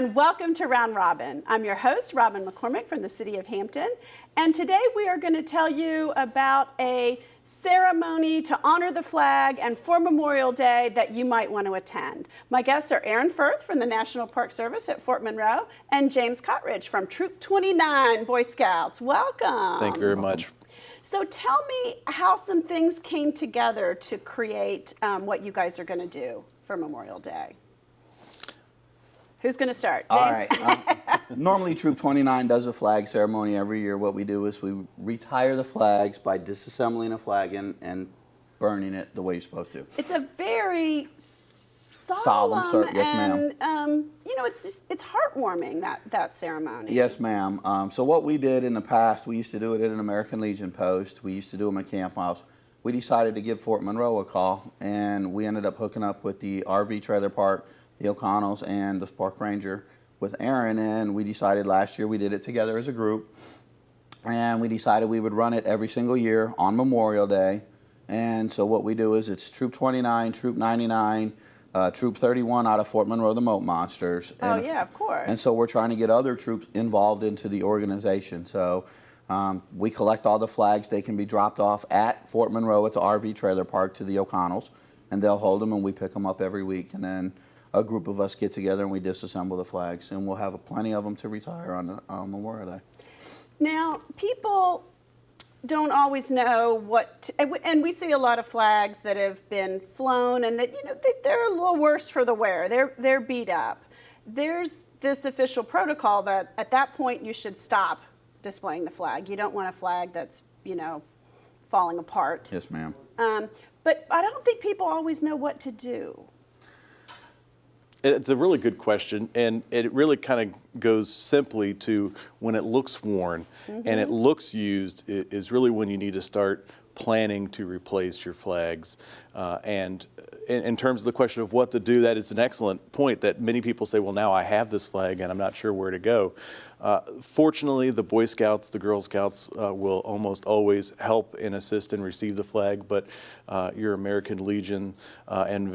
and welcome to Round Robin. I'm your host, Robin McCormick from the city of Hampton, and today we are going to tell you about a ceremony to honor the flag and for Memorial Day that you might want to attend. My guests are Firth from the National Park Service at Fort Monroe and James Kotrch from Troop 29 Boy Scouts. Welcome. Thank you very much. So tell me how some things came together to create what you guys are going to do for Memorial Day. Who's going to start? James? All right. Normally, Troop 29 does a flag ceremony every year. What we do is we retire the flags by disassembling a flag and burning it the way you're supposed to. It's a very solemn yes, ma'am. And it's heartwarming, that ceremony. Yes, ma'am. So what we did in the past, we used to do it at an American Legion post. We used to do them at Camp House. We decided to give Fort Monroe a call, and we ended up hooking up with the RV trailer park, the O'Connells, and the park ranger with Aaron, and we decided last year we did it together as a group, and we decided we would run it every single year on Memorial Day. And so what we do is it's Troop 29, Troop 99, Troop 31 out of Fort Monroe, the Moat Monsters. And yeah, of course. And so we're trying to get other troops involved into the organization. So we collect all the flags. They can be dropped off at Fort Monroe at the RV trailer park to the O'Connells, and they'll hold them, and we pick them up every week. And then a group of us get together and we disassemble the flags, and we'll have plenty of them to retire on Memorial Day. Now, people don't always know and we see a lot of flags that have been flown and that, they're a little worse for the wear. They're beat up. There's this official protocol that at that point you should stop displaying the flag. You don't want a flag that's, falling apart. Yes, ma'am. But I don't think people always know what to do. It's a really good question, and it really kind of goes simply to when it looks worn and it looks used is really when you need to start planning to replace your flags. And in terms of the question of what to do, that is an excellent point that many people say, well, now I have this flag and I'm not sure where to go. Fortunately, the Boy Scouts, the Girl Scouts will almost always help and assist and receive the flag, but your American Legion and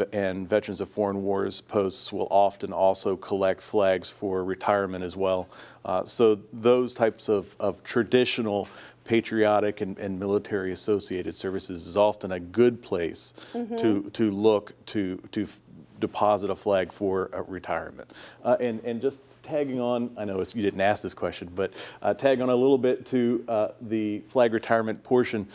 Veterans of Foreign Wars posts will often also collect flags for retirement as well. So those types of traditional patriotic and military associated services is often a good place to look to deposit a flag for retirement. And just tagging on, I know you didn't ask this question, but tag on a little bit to the flag retirement portion.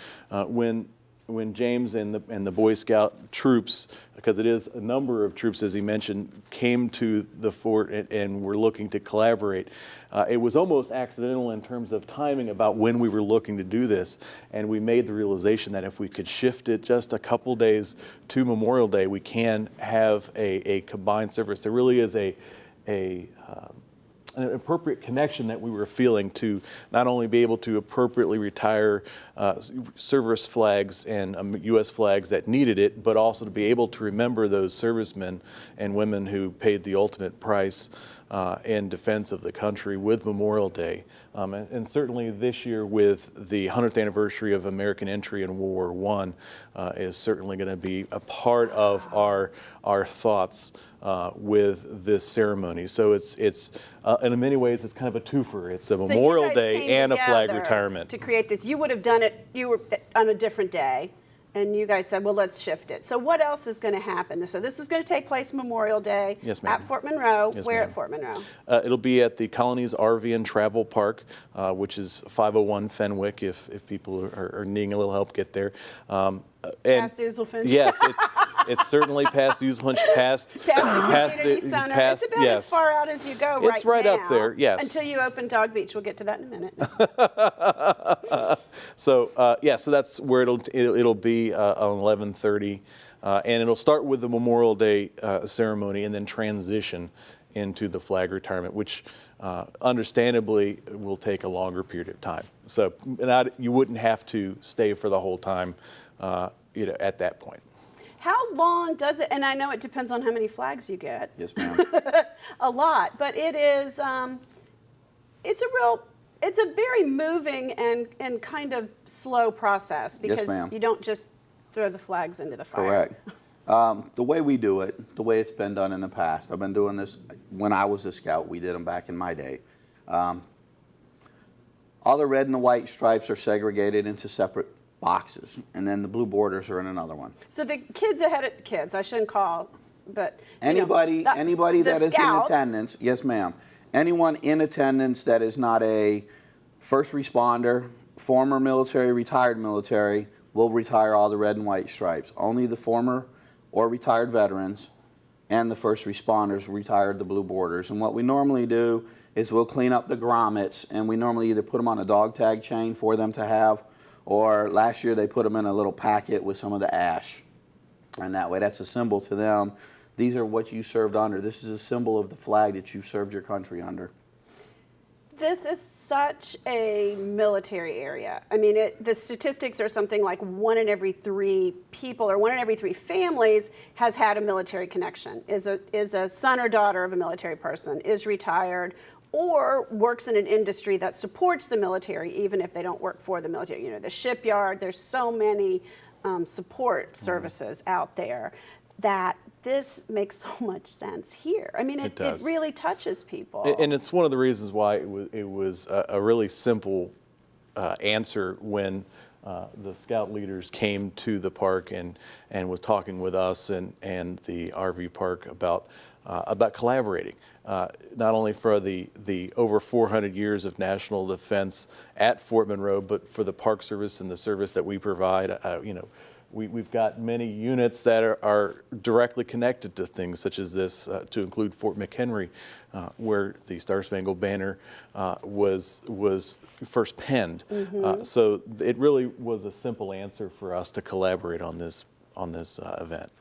When James and the Boy Scout troops, because it is a number of troops, as he mentioned, came to the fort and were looking to collaborate, it was almost accidental in terms of timing about when we were looking to do this. And we made the realization that if we could shift it just a couple days to Memorial Day, we can have a combined service. There really is an appropriate connection that we were feeling to not only be able to appropriately retire service flags and U.S. flags that needed it, but also to be able to remember those servicemen and women who paid the ultimate price in defense of the country with Memorial Day. And certainly this year with the 100th anniversary of American entry in World War I is certainly going to be a part of our thoughts with this ceremony. So it's and in many ways it's kind of a twofer. It's a Memorial Day and a flag retirement. To create this, you would have done it, you were on a different day, and you guys said, well, let's shift it. So what else is going to happen? So this is going to take place Memorial Day at Fort Monroe. Yes, Where ma'am. At Fort Monroe? It'll be at the Colonies RV and Travel Park, which is 501 Fenwick, if people are needing a little help get there. Past Uselfinch. Yes, it's certainly past Uselfinch, past the community center. It's about as far out as you go right now. It's right up there, yes. Until you open Dog Beach. We'll get to that in a minute. So that's where it'll be on 11:30, and it'll start with the Memorial Day ceremony and then transition into the flag retirement, which understandably will take a longer period of time. So you wouldn't have to stay for the whole time, at that point. How long does it, and I know it depends on how many flags you get. Yes, ma'am. A lot, but it is, it's a very moving and kind of slow process because Yes, ma'am. you don't just throw the flags into the fire. Correct. The way we do it, the way it's been done in the past, I've been doing this when I was a scout. We did them back in my day. All the red and the white stripes are segregated into separate boxes, and then the blue borders are in another one. So the kids ahead of kids, I shouldn't call, but Anybody that is in scouts, attendance, yes ma'am. Anyone in attendance that is not a first responder, former military, retired military, will retire all the red and white stripes. Only the former or retired veterans and the first responders retired the blue borders. And what we normally do is we'll clean up the grommets, and we normally either put them on a dog tag chain for them to have, or last year they put them in a little packet with some of the ash. And that way, that's a symbol to them. These are what you served under. This is a symbol of the flag that you served your country under. this is such a military area. I mean, the statistics are something like 1 in every 3 people or 1 in every 3 families has had a military connection, is a son or daughter of a military person, is retired, or works in an industry that supports the military, even if they don't work for the military. You know, the shipyard, there's so many support services out there that this makes so much sense here. I mean, it really touches people. And it's one of the reasons why it was a really simple answer when the scout leaders came to the park and was talking with us and the RV park about collaborating, not only for the over 400 years of national defense at Fort Monroe, but for the Park Service and the service that we provide. We've got many units that are directly connected to things such as this, to include Fort McHenry, where the Star Spangled Banner was first penned. Mm-hmm. So it really was a simple answer for us to collaborate on this event.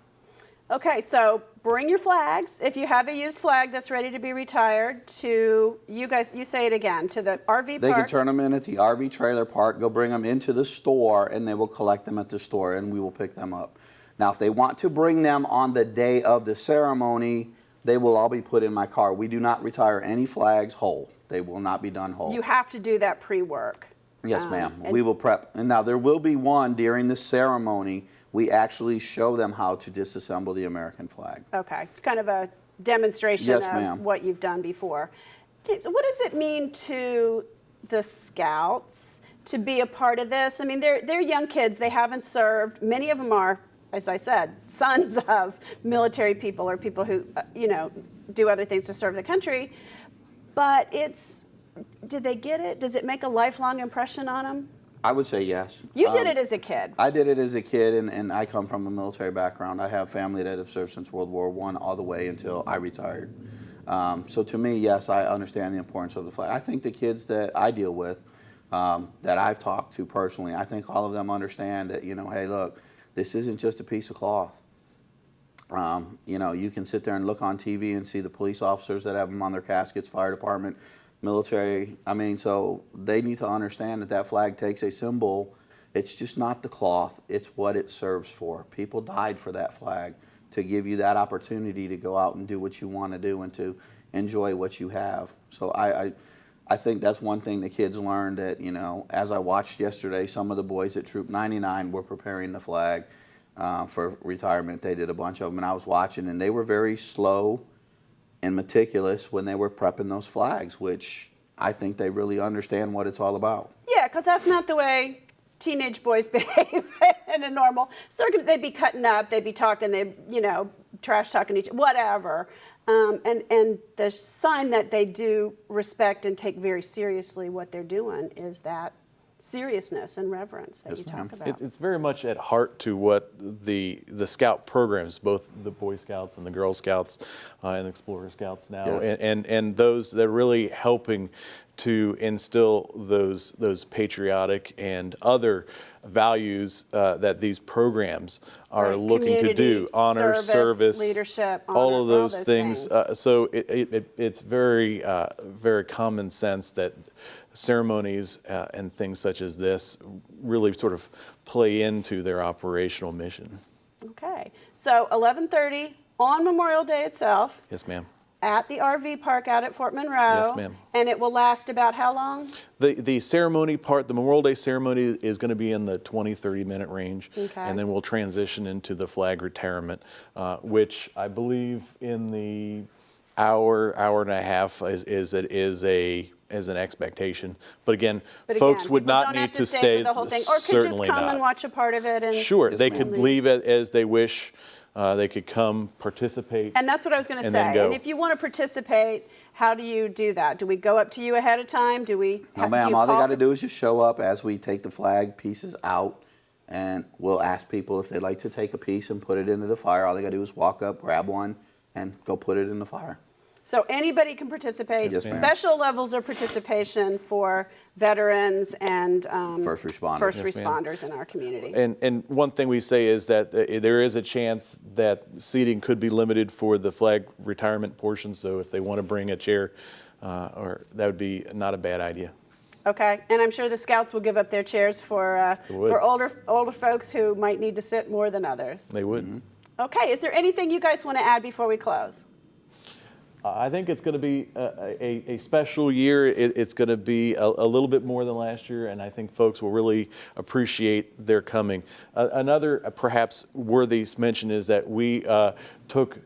Okay, so bring your flags. If you have a used flag that's ready to be retired, to you guys, you say it again, to the RV park. They can turn them in at the RV trailer park, go bring them into the store, and they will collect them at the store, and we will pick them up. Now, if they want to bring them on the day of the ceremony, they will all be put in my car. We do not retire any flags whole. They will not be done whole. You have to do that pre-work. Yes, ma'am. We will prep. And now there will be one during the ceremony. We actually show them how to disassemble the American flag. Okay, it's kind of a demonstration Yes, of ma'am. what you've done before. What does it mean to the scouts to be a part of this? I mean, they're young kids. They haven't served. Many of them are, as I said, sons of military people or people who, do other things to serve the country. But did they get it? Does it make a lifelong impression on them? I would say yes. You did it as a kid. I did it as a kid, and I come from a military background. I have family that have served since World War I all the way until I retired. So to me, yes, I understand the importance of the flag. I think the kids that I deal with, that I've talked to personally, I think all of them understand that, hey, look, this isn't just a piece of cloth. You can sit there and look on TV and see the police officers that have them on their caskets, fire department, military. So they need to understand that flag takes a symbol. It's just not the cloth, it's what it serves for. People died for that flag to give you that opportunity to go out and do what you want to do and to enjoy what you have. So I think that's one thing the kids learned, that, as I watched yesterday, some of the boys at Troop 99 were preparing the flag for retirement. They did a bunch of them, and I was watching, and they were very slow and meticulous when they were prepping those flags, which I think they really understand what it's all about. Yeah, because that's not the way teenage boys behave in a normal circumstance. They'd be cutting up, they'd be talking, trash talking each, whatever. And the sign that they do respect and take very seriously what they're doing is that seriousness and reverence that you talk about. It's very much at heart to what the Scout programs, both the Boy Scouts and the Girl Scouts and Explorer Scouts now, Yes. and those that are really helping to instill those patriotic and other values that these programs are looking to do. Honor, service, leadership, all honor, of those things. So it's very, very common sense that ceremonies and things such as this really sort of play into their operational mission. Okay, so 11:30 on Memorial Day itself. Yes, ma'am. at the RV park out at Fort Monroe. Yes, ma'am. And it will last about how long? The ceremony part, the Memorial Day ceremony, is going to be in the 20, 30-minute range. Okay. And then we'll transition into the flag retirement, which I believe in the hour and a half is an expectation. But again, folks would people not don't need have to stay stay. for the whole thing, or could just Certainly come not. and watch a part of it. And Sure, Yes, they ma'am. could leave it as they wish. They could come participate. And that's what I was going to And say. then go. And if you want to participate, how do you do that? Do we go up to you ahead of time? Do we? No, do ma'am. you All they call got to for- do is just show up as we take the flag pieces out, and we'll ask people if they'd like to take a piece and put it into the fire. All they got to do is walk up, grab one, and go put it in the fire. So anybody can participate. Yes, ma'am. Special levels of participation for veterans and First responders. first Yes, ma'am. responders in our community. And one thing we say is that there is a chance that seating could be limited for the flag retirement portion. So if they want to bring a chair, or that would be not a bad idea. Okay, and I'm sure the Scouts will give up their chairs for would. older folks who might need to sit more than others. They would. Mm-hmm. Okay, is there anything you guys want to add before we close? I think it's going to be a special year. It's going to be a little bit more than last year, and I think folks will really appreciate their coming. Another perhaps worthy mention is that we took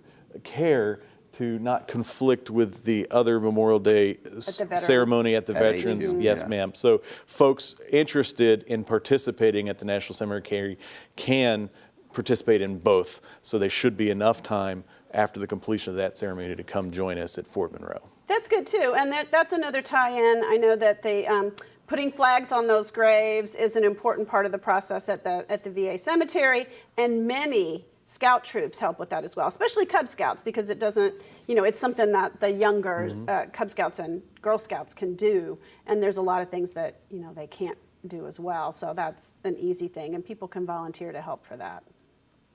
care to not conflict with the other Memorial Day ceremony at the At Veterans. HQ, Yes, yeah. ma'am. So folks interested in participating at the National Cemetery can participate in both. So there should be enough time after the completion of that ceremony to come join us at Fort Monroe. That's good too, and that's another tie-in. I know that the putting flags on those graves is an important part of the process at the VA cemetery, and many Scout troops help with that as well, especially Cub Scouts, because it doesn't, it's something that the younger Cub Scouts and Girl Scouts can do, and there's a lot of things that they can't do as well. So that's an easy thing, and people can volunteer to help for that.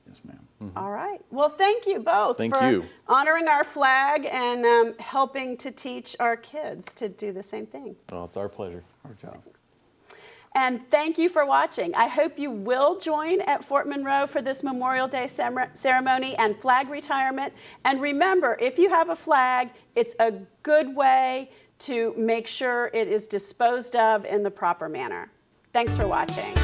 Yes, ma'am. All right. Well, thank you both Thank for you. honoring our flag and helping to teach our kids to do the same thing. Well, it's our pleasure. Our job. And thank you for watching. I hope you will join at Fort Monroe for this Memorial Day ceremony and flag retirement. And remember, if you have a flag, it's a good way to make sure it is disposed of in the proper manner. Thanks for watching.